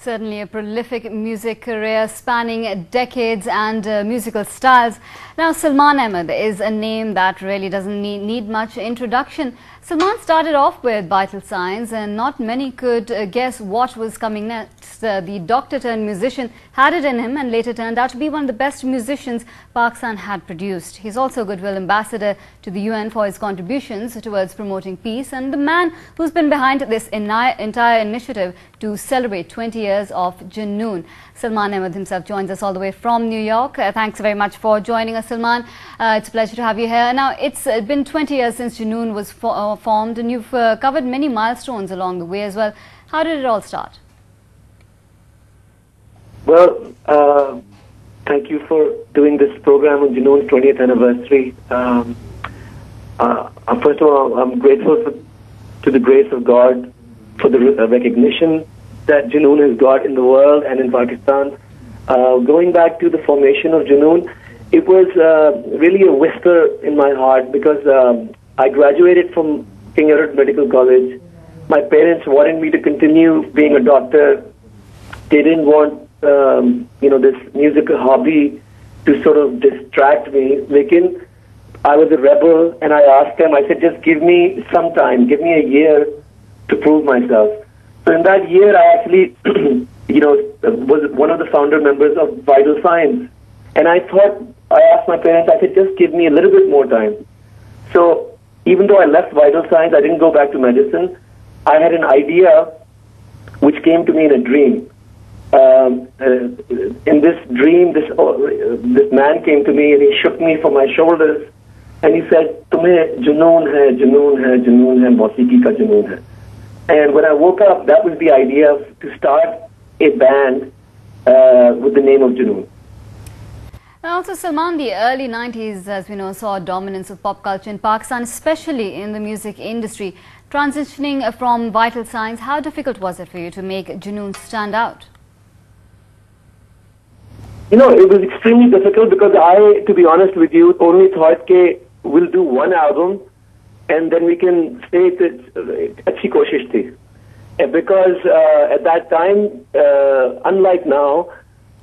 Certainly a prolific music career spanning decades and musical styles. Now, Salman Ahmed is a name that really doesn't need much introduction. Salman started off with vital signs and not many could guess what was coming next. The doctor-turned-musician had it in him and later turned out to be one of the best musicians Pakistan had produced. He's also a goodwill ambassador to the UN for his contributions towards promoting peace and the man who's been behind this entire initiative to celebrate 20 years of Junoon. Salman Ahmed himself joins us all the way from New York. Thanks very much for joining us, Salman. It's a pleasure to have you here. Now, it's been 20 years since Junoon was formed and you've covered many milestones along the way as well. How did it all start? Well, thank you for doing this program on Junoon's 20th anniversary. First of all, I'm grateful to the grace of God for the recognition that Junoon has got in the world and in Pakistan. Going back to the formation of Junoon, it was really a whisper in my heart because I graduated from King Edward Medical College. My parents wanted me to continue being a doctor. They didn't want this musical hobby to sort of distract me. Lekin, I was a rebel and I asked them, I said, just give me some time, give me a year to prove myself. So in that year, I actually, was one of the founder members of Vital Signs. And I asked my parents, I said, just give me a little bit more time. So even though I left Vital Signs, I didn't go back to medicine. I had an idea which came to me in a dream. In this dream, this man came to me and he shook me from my shoulders and he said, "Tumhe junoon hai, junoon hai, junoon hai, mausiki ka junoon hai." And when I woke up, that was the idea to start a band with the name of Junoon. Also, Salman, the early 90s, as we know, saw a dominance of pop culture in Pakistan, especially in the music industry. Transitioning from Vital Signs, how difficult was it for you to make Junoon stand out? It was extremely difficult because I, to be honest with you, only thought that we'll do one album and then we can say that achhi koshish thi. Because at that time, unlike now,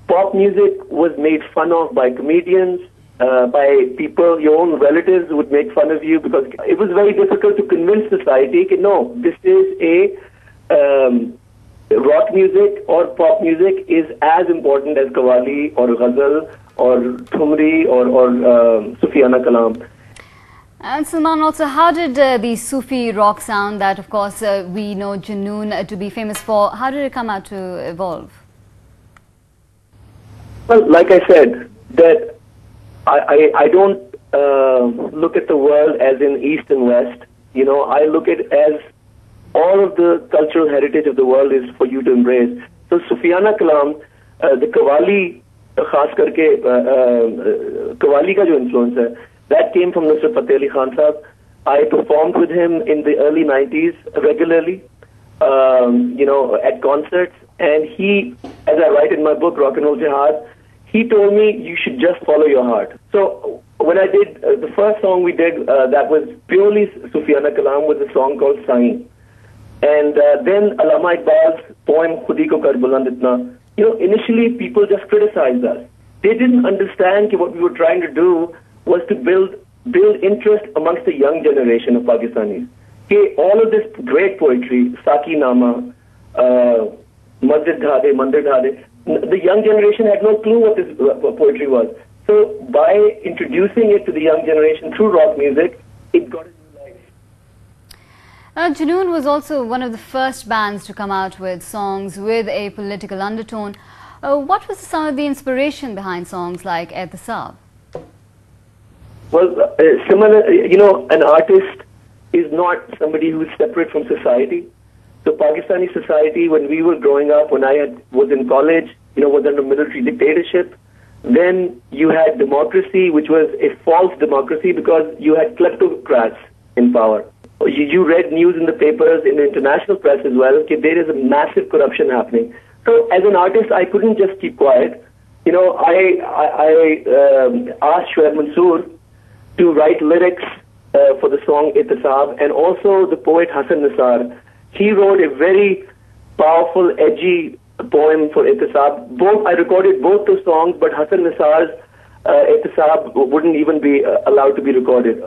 pop music was made fun of by comedians, by people, your own relatives would make fun of you because it was very difficult to convince society that no, this is a rock music or pop music is as important as Qawwali or Ghazal or Thumri or Sufiana Kalam. And Salman, also, how did the Sufi rock sound that, of course, we know Junoon to be famous for, how did it come out to evolve? Well, like I said, that I don't look at the world as in East and West. I look at it as all of the cultural heritage of the world is for you to embrace. So Sufiana Kalam, the Qawwali, khas karke, Qawwali ka jo influence hai, that came from Nusrat Fateh Ali Khan Sahab. I performed with him in the early 90s regularly, at concerts. And he, as I write in my book, Rock and Roll Jihad, he told me, you should just follow your heart. So when I did, the first song we did, that was purely Sufiana Kalam, was a song called Sain. And then Allama Iqbal's poem, Khudi Ko Kar Buland Itna, initially people just criticized us. They didn't understand that what we were trying to do was to build interest amongst the young generation of Pakistanis. All of this great poetry, Saki Nama, Masjid Dhade, Mandir Dhade, the young generation had no clue what this poetry was. So by introducing it to the young generation through rock music, it got a new life. Junoon was also one of the first bands to come out with songs with a political undertone. What was some of the inspiration behind songs like Ehtisab? Well, similar, an artist is not somebody who is separate from society. So Pakistani society, when we were growing up, when I was in college, was under military dictatorship. Then you had democracy, which was a false democracy because you had kleptocrats in power. You read news in the papers, in the international press as well, that there is a massive corruption happening. So as an artist, I couldn't just keep quiet. I asked Shoaib Mansoor to write lyrics for the song Ehtisab, and also the poet Hasan Nisar. He wrote a very powerful, edgy poem for Ihtisab. I recorded both those songs, but Hassan Nisar's Ihtisab wouldn't even be allowed to be recorded,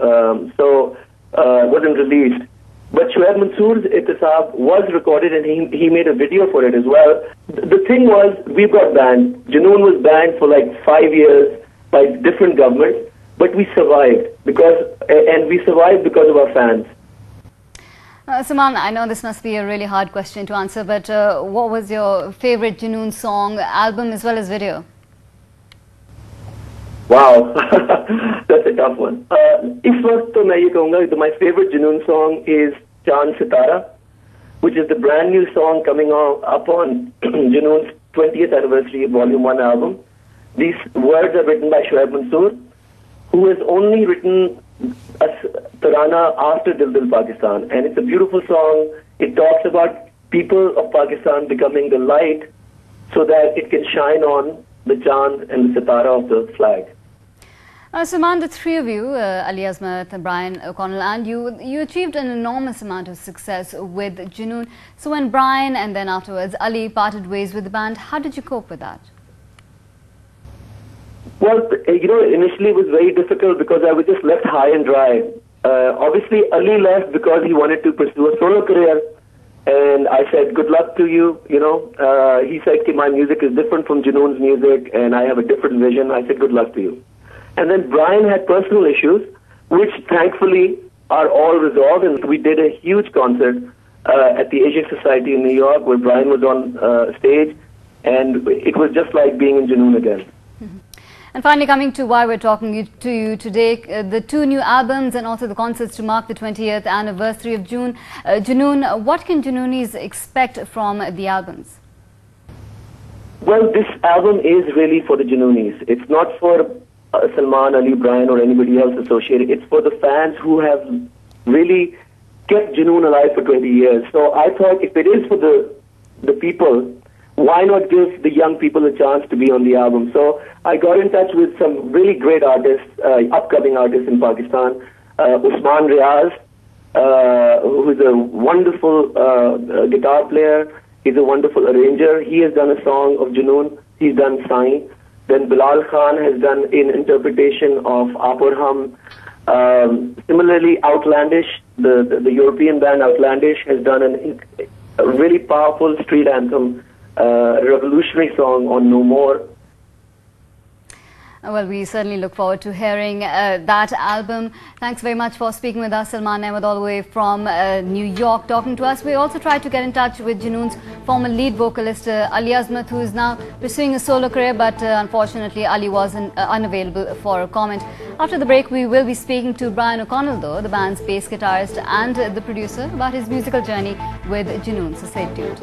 so wasn't released. But Shoaib Mansoor's Ihtisab was recorded, and he made a video for it as well. The thing was, we got banned. Junoon was banned for like 5 years by different governments, but we survived because of our fans. Salman, I know this must be a really hard question to answer, but what was your favorite Junoon song, album as well as video? Wow, that's a tough one. My favorite Junoon song is Chand Sitara, which is the brand new song coming up on Junoon's 20th anniversary Volume 1 album. These words are written by Shoaib Mansoor, who has only written a tarana after Dil Dil Pakistan, and it's a beautiful song. It talks about people of Pakistan becoming the light so that it can shine on the chand and the sitara of the flag. Salman, the three of you, Ali Azmat, Brian O'Connell and you achieved an enormous amount of success with Junoon. So when Brian and then afterwards Ali parted ways with the band, how did you cope with that? Well, initially it was very difficult because I was just left high and dry. Obviously, Ali left because he wanted to pursue a solo career. And I said, good luck to you, He said, my music is different from Junoon's music and I have a different vision. I said, good luck to you. And then Brian had personal issues, which thankfully are all resolved. And we did a huge concert at the Asian Society in New York where Brian was on stage. And it was just like being in Junoon again. And finally, coming to why we're talking to you today, the two new albums and also the concerts to mark the 20th anniversary of Junoon. What can Junoonis expect from the albums? Well, this album is really for the Junoonis. It's not for Salman, Ali, Brian or anybody else associated. It's for the fans who have really kept Junoon alive for 20 years. So I thought if it is for the people, why not give the young people a chance to be on the album? So I got in touch with some really great artists, upcoming artists in Pakistan. Usman Riaz, who is a wonderful guitar player. He's a wonderful arranger. He has done a song of Junoon. He's done Sain. Then Bilal Khan has done an interpretation of Apur Hum. Similarly, Outlandish, the European band Outlandish, has done a really powerful street anthem, revolutionary song on No More. Well, we certainly look forward to hearing that album. Thanks very much for speaking with us, Salman Ahmed, all the way from New York, talking to us. We also tried to get in touch with Junoon's former lead vocalist, Ali Azmat, who is now pursuing a solo career, but unfortunately, Ali was unavailable for a comment. After the break, we will be speaking to Brian O'Connell, though, the band's bass guitarist and the producer, about his musical journey with Junoon. So stay tuned.